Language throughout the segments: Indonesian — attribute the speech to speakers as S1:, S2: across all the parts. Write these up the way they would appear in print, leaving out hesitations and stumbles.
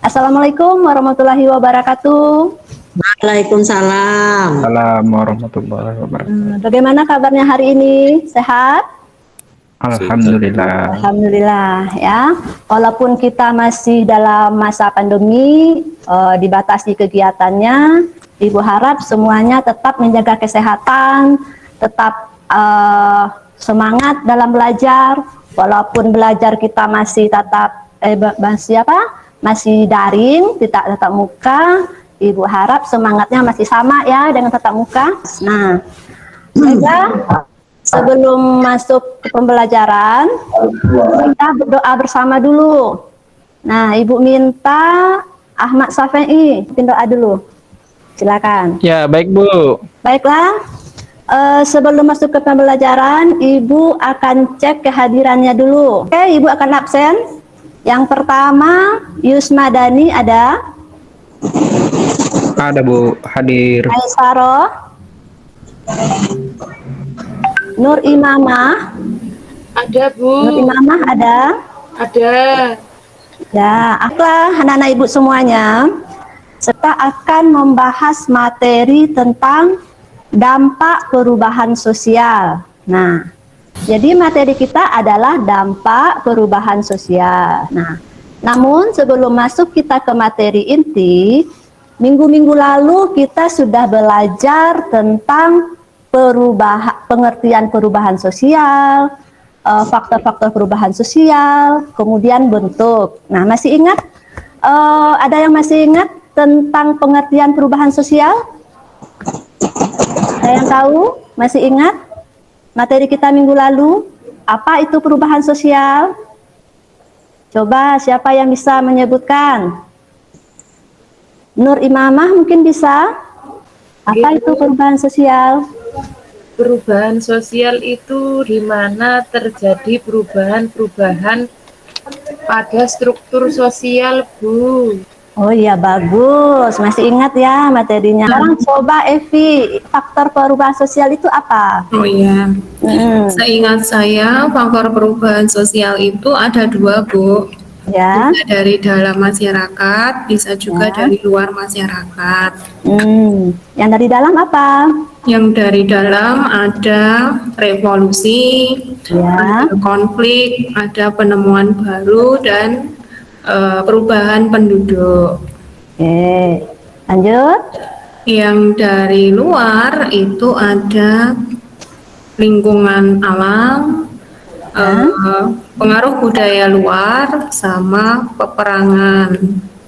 S1: Assalamualaikum warahmatullahi wabarakatuh.
S2: Waalaikumsalam.
S3: Assalamualaikum warahmatullahi wabarakatuh.
S1: Bagaimana kabarnya hari ini? Sehat?
S3: Alhamdulillah.
S1: Alhamdulillah ya. Walaupun kita masih dalam masa pandemi, dibatasi kegiatannya, Ibu harap semuanya tetap menjaga kesehatan, tetap semangat dalam belajar. Walaupun belajar kita masih masih daring, tidak tatap muka. Ibu harap semangatnya masih sama ya dengan tatap muka. Nah, sebelum masuk ke pembelajaran, kita berdoa bersama dulu. Nah, Ibu minta Ahmad Safei doa dulu. Silakan.
S3: Ya, baik Bu.
S1: Baiklah, sebelum masuk ke pembelajaran, Ibu akan cek kehadirannya dulu. Oke, Ibu akan absen. Yang pertama, Yusmadani ada?
S3: Ada Bu, hadir.
S1: Aisaroh? Nur Imamah?
S4: Ada Bu.
S1: Nur Imamah ada?
S4: Ada.
S1: Ya, aklah anak-anak Ibu semuanya, serta akan membahas materi tentang dampak perubahan sosial. Nah, jadi materi kita adalah dampak perubahan sosial. Nah, namun sebelum masuk kita ke materi inti, minggu-minggu lalu kita sudah belajar tentang pengertian perubahan sosial, faktor-faktor perubahan sosial, kemudian bentuk. Nah, masih ingat? Ada yang masih ingat tentang pengertian perubahan sosial? Ada yang tahu? Masih ingat materi kita minggu lalu? Apa itu perubahan sosial? Coba siapa yang bisa menyebutkan? Nur Imamah mungkin bisa. Apa itu perubahan sosial?
S4: Perubahan sosial itu di mana terjadi perubahan-perubahan pada struktur sosial, Bu.
S1: Oh iya, bagus. Masih ingat ya materinya. Sekarang coba Evi, faktor perubahan sosial itu apa?
S5: Oh iya, seingat saya faktor perubahan sosial itu ada dua, Bu.
S1: Ya.
S5: Bisa dari dalam masyarakat, bisa juga
S1: Ya.
S5: dari luar masyarakat.
S1: Yang dari dalam apa?
S5: Yang dari dalam ada revolusi,
S1: Ya.
S5: ada konflik, ada penemuan baru, dan perubahan penduduk.
S1: Oke, lanjut.
S5: Yang dari luar itu ada lingkungan alam, pengaruh budaya luar, sama peperangan.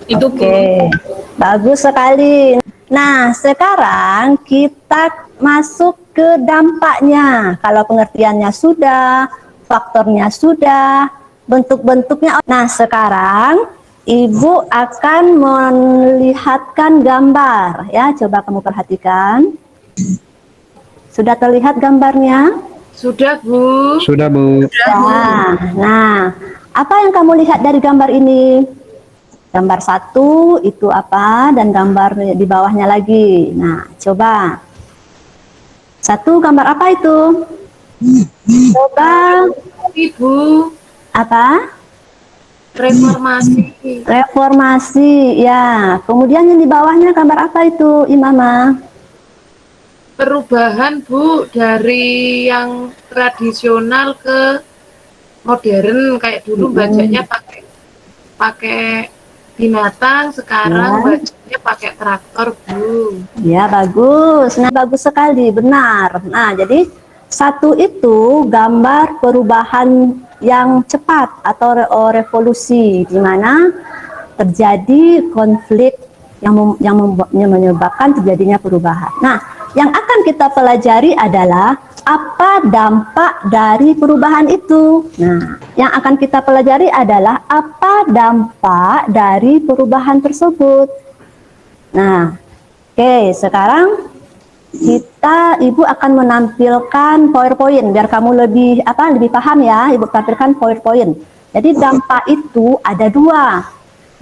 S5: Itu
S1: Oke, bagus sekali. Nah, sekarang kita masuk ke dampaknya. Kalau pengertiannya sudah, faktornya sudah, bentuk-bentuknya. Nah, sekarang Ibu akan melihatkan gambar. Ya, coba kamu perhatikan. Sudah terlihat gambarnya?
S4: Sudah, Bu.
S3: Sudah Bu.
S1: Nah, apa yang kamu lihat dari gambar ini? Gambar satu itu apa, dan gambar di bawahnya lagi. Nah, coba. Satu gambar apa itu? Coba.
S4: Ibu,
S1: Apa?
S4: reformasi.
S1: Reformasi, ya. Kemudian yang di bawahnya gambar apa itu, Imamah?
S4: Perubahan, Bu, dari yang tradisional ke modern. Kayak dulu bacanya pakai binatang, sekarang bacanya pakai traktor, Bu.
S1: Ya, bagus. Nah, bagus sekali, benar. Nah, jadi satu itu gambar perubahan yang cepat atau revolusi, di mana terjadi konflik yang menyebabkan terjadinya perubahan. Nah, yang akan kita pelajari adalah apa dampak dari perubahan itu. Nah, yang akan kita pelajari adalah apa dampak dari perubahan tersebut. Nah, oke, sekarang Ibu akan menampilkan PowerPoint biar kamu lebih paham ya. Ibu tampilkan PowerPoint. Jadi dampak itu ada dua.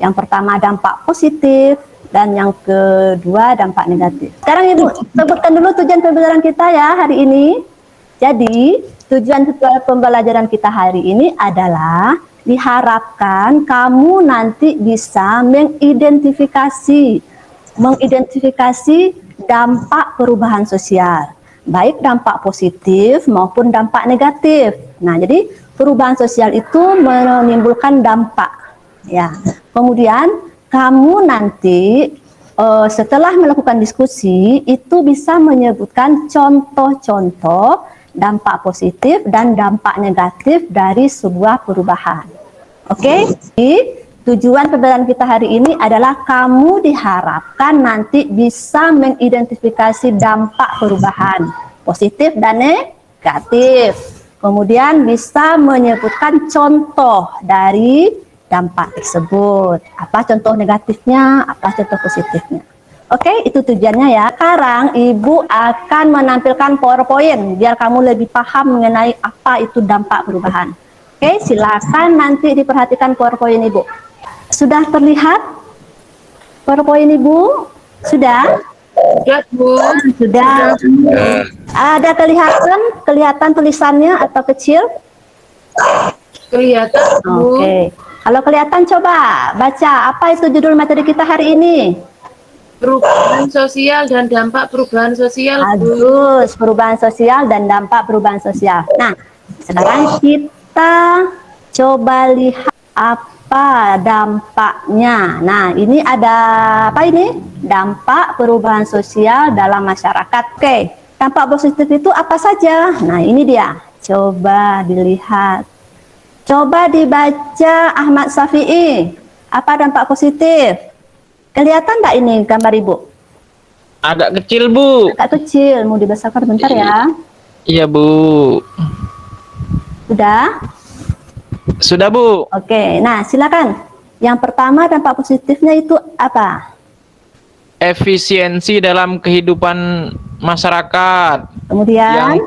S1: Yang pertama dampak positif dan yang kedua dampak negatif. Sekarang Ibu sebutkan dulu tujuan pembelajaran kita ya hari ini. Jadi tujuan pembelajaran kita hari ini adalah diharapkan kamu nanti bisa mengidentifikasi dampak perubahan sosial, baik dampak positif maupun dampak negatif. Nah, jadi perubahan sosial itu menimbulkan dampak. Ya, kemudian kamu nanti setelah melakukan diskusi itu bisa menyebutkan contoh-contoh dampak positif dan dampak negatif dari sebuah perubahan. Oke, jadi tujuan pembelajaran kita hari ini adalah kamu diharapkan nanti bisa mengidentifikasi dampak perubahan positif dan negatif. Kemudian bisa menyebutkan contoh dari dampak tersebut. Apa contoh negatifnya, apa contoh positifnya. Oke, itu tujuannya ya. Sekarang Ibu akan menampilkan PowerPoint biar kamu lebih paham mengenai apa itu dampak perubahan. Oke, silakan nanti diperhatikan PowerPoint Ibu. Sudah terlihat PowerPoint Ibu? Sudah?
S4: Sudah, Bu.
S1: Sudah. Ada kelihatan tulisannya atau kecil?
S4: Kelihatan, Bu.
S1: Oke. Kalau kelihatan coba baca apa itu judul materi kita hari ini?
S4: Perubahan sosial dan dampak perubahan sosial, Bu.
S1: Bagus, perubahan sosial dan dampak perubahan sosial. Nah, sekarang kita coba lihat apa dampaknya. Nah, ini ada apa ini? Dampak perubahan sosial dalam masyarakat. Oke, dampak positif itu apa saja? Nah, ini dia. Coba dilihat. Coba dibaca Ahmad Syafi'i. Apa dampak positif? Kelihatan nggak ini gambar Ibu?
S3: Agak kecil, Bu.
S1: Agak kecil, mau dibesarkan bentar ya.
S3: Iya, Bu.
S1: Sudah?
S3: Sudah, Bu.
S1: Oke, nah silakan. Yang pertama dampak positifnya itu apa?
S3: Efisiensi dalam kehidupan masyarakat.
S1: Kemudian?
S3: Yang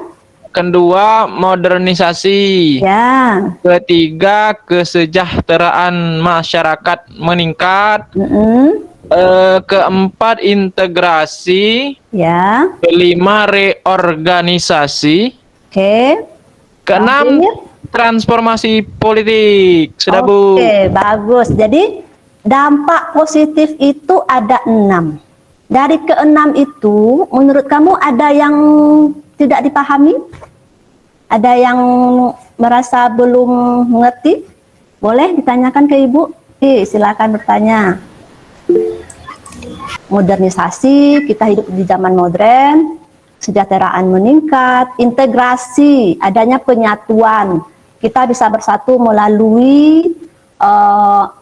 S3: kedua, modernisasi.
S1: Ya.
S3: Ketiga, kesejahteraan masyarakat meningkat. Keempat, integrasi.
S1: Ya.
S3: Kelima, reorganisasi.
S1: Oke.
S3: Keenam, transformasi politik. Sudah, Bu.
S1: Oke, bagus. Jadi dampak positif itu ada 6. Dari ke-6 itu, menurut kamu ada yang tidak dipahami? Ada yang merasa belum mengerti? Boleh ditanyakan ke Ibu? Silakan bertanya. Modernisasi, kita hidup di zaman modern, kesejahteraan meningkat, integrasi, adanya penyatuan. Kita bisa bersatu melalui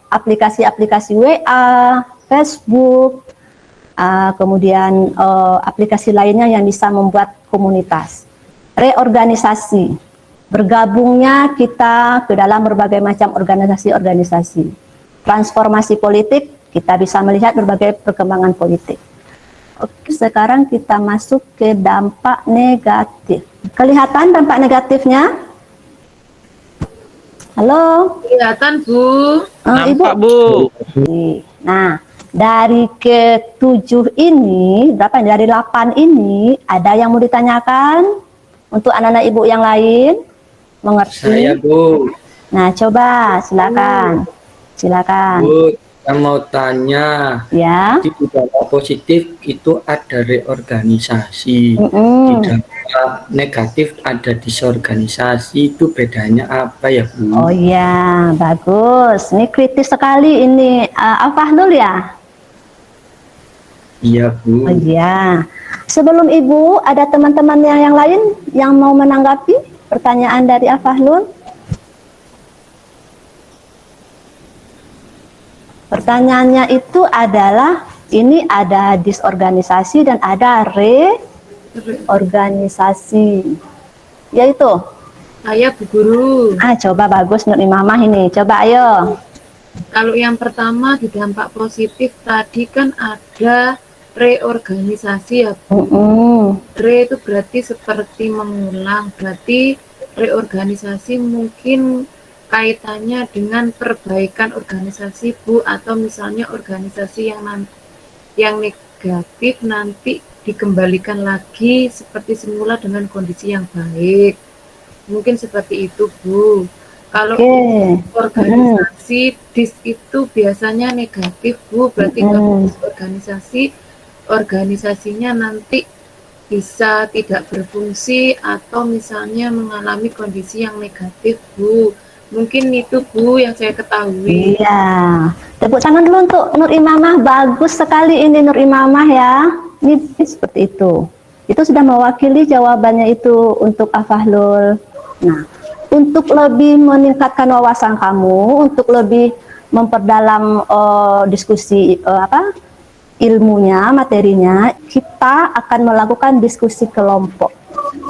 S1: aplikasi-aplikasi WA, Facebook, kemudian aplikasi lainnya yang bisa membuat komunitas. Reorganisasi, bergabungnya kita ke dalam berbagai macam organisasi-organisasi. Transformasi politik, kita bisa melihat berbagai perkembangan politik. Oke, sekarang kita masuk ke dampak negatif. Kelihatan dampak negatifnya? Halo?
S4: Kelihatan, Bu.
S3: Nampak,
S1: Ibu?
S3: Bu.
S1: Nah, dari ke-7 ini, berapa ini? Dari 8 ini, ada yang mau ditanyakan untuk anak-anak Ibu yang lain? Mengerti?
S6: Saya, Bu.
S1: Nah, coba silakan. Silakan.
S6: Bu, saya mau tanya.
S1: Ya.
S6: Di dampak positif itu ada reorganisasi. Di dampak negatif ada disorganisasi. Itu bedanya apa ya, Bu?
S1: Oh iya, bagus. Ini kritis sekali ini. Al-Fahlul ya?
S6: Iya, Bu.
S1: Oh iya. Sebelum Ibu, ada teman-teman yang lain yang mau menanggapi pertanyaan dari Al-Fahlul? Pertanyaannya itu adalah, ini ada disorganisasi dan ada reorganisasi. Yaitu?
S4: Saya, Bu Guru.
S1: Coba bagus Nur Imamah ini. Coba ayo.
S4: Kalau yang pertama di dampak positif tadi kan ada reorganisasi ya, Bu. Re itu berarti seperti mengulang. Berarti reorganisasi mungkin kaitannya dengan perbaikan organisasi, Bu, atau misalnya organisasi yang negatif nanti dikembalikan lagi seperti semula dengan kondisi yang baik. Mungkin seperti itu, Bu. Kalau
S1: Oke.
S4: organisasi dis itu biasanya negatif, Bu. Berarti kalau organisasi, organisasinya nanti bisa tidak berfungsi atau misalnya mengalami kondisi yang negatif, Bu. Mungkin itu, Bu, yang saya ketahui.
S1: Iya. Tepuk tangan dulu untuk Nur Imamah. Bagus sekali ini Nur Imamah ya. Ini seperti itu. Itu sudah mewakili jawabannya itu untuk Afahlul. Nah, untuk lebih meningkatkan wawasan kamu, untuk lebih memperdalam diskusi ilmunya, materinya, kita akan melakukan diskusi kelompok.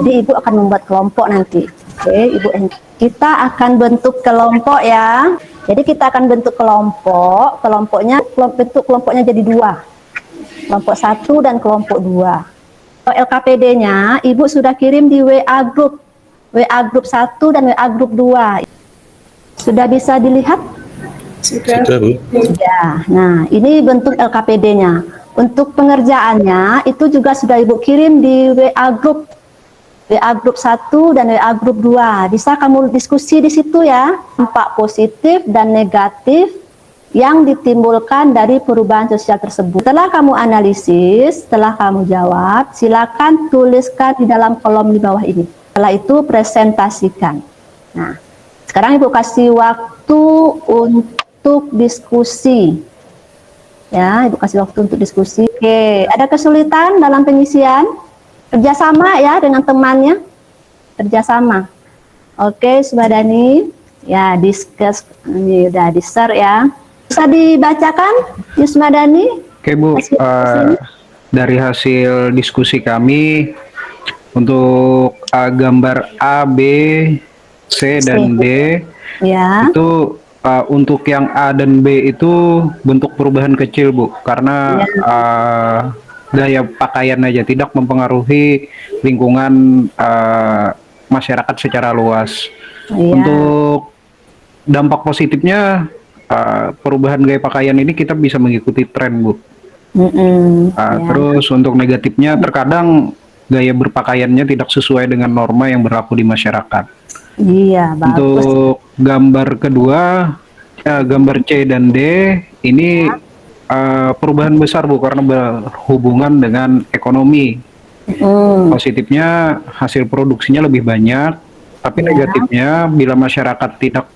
S1: Jadi Ibu akan membuat kelompok nanti. Oke, Ibu, kita akan bentuk kelompok ya. Jadi kita akan bentuk kelompok, bentuk kelompoknya jadi 2. Kelompok 1 dan kelompok 2. LKPD-nya Ibu sudah kirim di WA group 1 dan WA group 2. Sudah bisa dilihat?
S5: Sudah.
S1: Ya, nah ini bentuk LKPD-nya. Untuk pengerjaannya itu juga sudah Ibu kirim di WA group 1 dan WA group 2. Bisa kamu diskusi di situ ya, dampak positif dan negatif yang ditimbulkan dari perubahan sosial tersebut. Setelah kamu analisis, setelah kamu jawab, silakan tuliskan di dalam kolom di bawah ini. Setelah itu presentasikan. Nah, sekarang Ibu kasih waktu untuk diskusi. Ya, Ibu kasih waktu untuk diskusi. Oke, ada kesulitan dalam pengisian? Kerjasama ya dengan temannya. Kerjasama. Oke, Sumadani. Ya, discuss. Ini udah di-share ya. Bisa dibacakan, Yusmadani?
S7: Oke Bu, dari hasil diskusi kami untuk gambar A, B, C, dan D
S1: Ya.
S7: itu untuk yang A dan B itu bentuk perubahan kecil Bu, karena gaya pakaian aja tidak mempengaruhi lingkungan masyarakat secara luas.
S1: Ya.
S7: Untuk dampak positifnya perubahan gaya pakaian ini kita bisa mengikuti tren Bu.
S1: Ya.
S7: Terus untuk negatifnya terkadang gaya berpakaiannya tidak sesuai dengan norma yang berlaku di masyarakat.
S1: Iya, bagus.
S7: Untuk gambar kedua, gambar C dan D ini perubahan besar Bu karena berhubungan dengan ekonomi. Positifnya hasil produksinya lebih banyak, tapi negatifnya bila masyarakat tidak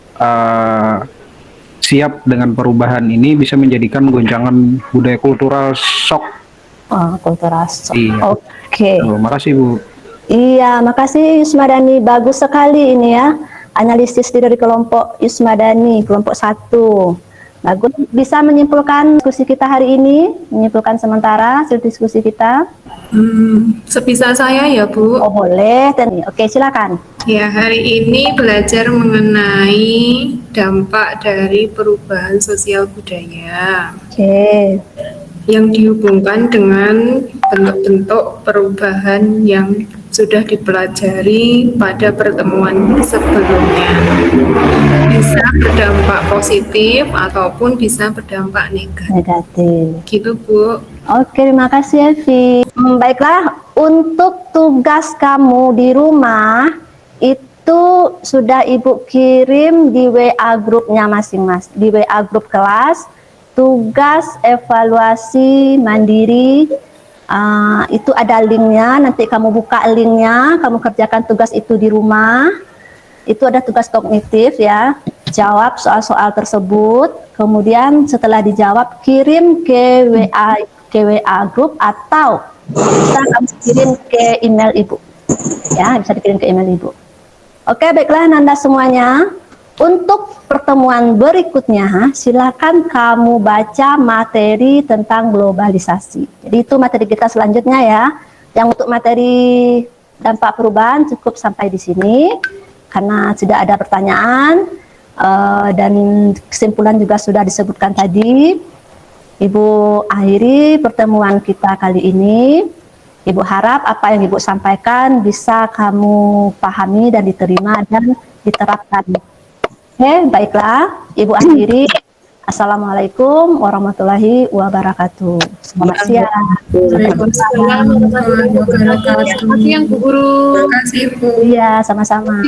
S7: siap dengan perubahan ini bisa menjadikan goncangan budaya kultural shock.
S1: Kultural shock.
S7: Iya.
S1: Oke.
S7: Makasih Bu.
S1: Iya, makasih Yusmadani. Bagus sekali ini ya. Analisis dari kelompok Yusmadani, kelompok 1. Bagus. Bisa menyimpulkan diskusi kita hari ini? Menyimpulkan sementara hasil diskusi kita?
S5: Sebisa saya ya Bu.
S1: Oh boleh. Oke, silakan.
S5: Ya, hari ini belajar mengenai dampak dari perubahan sosial budaya
S1: Oke.
S5: yang dihubungkan dengan bentuk-bentuk perubahan yang sudah dipelajari pada pertemuan sebelumnya. Bisa berdampak positif ataupun bisa berdampak negatif. Gitu Bu.
S1: Oke, terima kasih Evi. Baiklah, untuk tugas kamu di rumah itu sudah Ibu kirim di WA grupnya masing-masing, di WA grup kelas. Tugas evaluasi mandiri itu ada linknya, nanti kamu buka linknya, kamu kerjakan tugas itu di rumah. Itu ada tugas kognitif ya, jawab soal-soal tersebut, kemudian setelah dijawab kirim ke WA grup atau bisa kamu kirim ke email Ibu ya, bisa dikirim ke email Ibu. Oke, baiklah Nanda semuanya. Untuk pertemuan berikutnya, silakan kamu baca materi tentang globalisasi. Jadi itu materi kita selanjutnya ya. Yang untuk materi dampak perubahan cukup sampai di sini, karena sudah ada pertanyaan dan kesimpulan juga sudah disebutkan tadi. Ibu akhiri pertemuan kita kali ini. Ibu harap apa yang Ibu sampaikan bisa kamu pahami dan diterima dan diterapkan. Oke, baiklah, Ibu akhiri. Assalamualaikum warahmatullahi wabarakatuh. Selamat siang.
S5: Waalaikumsalam warahmatullahi wabarakatuh.
S4: Terima kasih Bu Guru.
S5: Terima kasih Bu.
S1: Iya, sama-sama.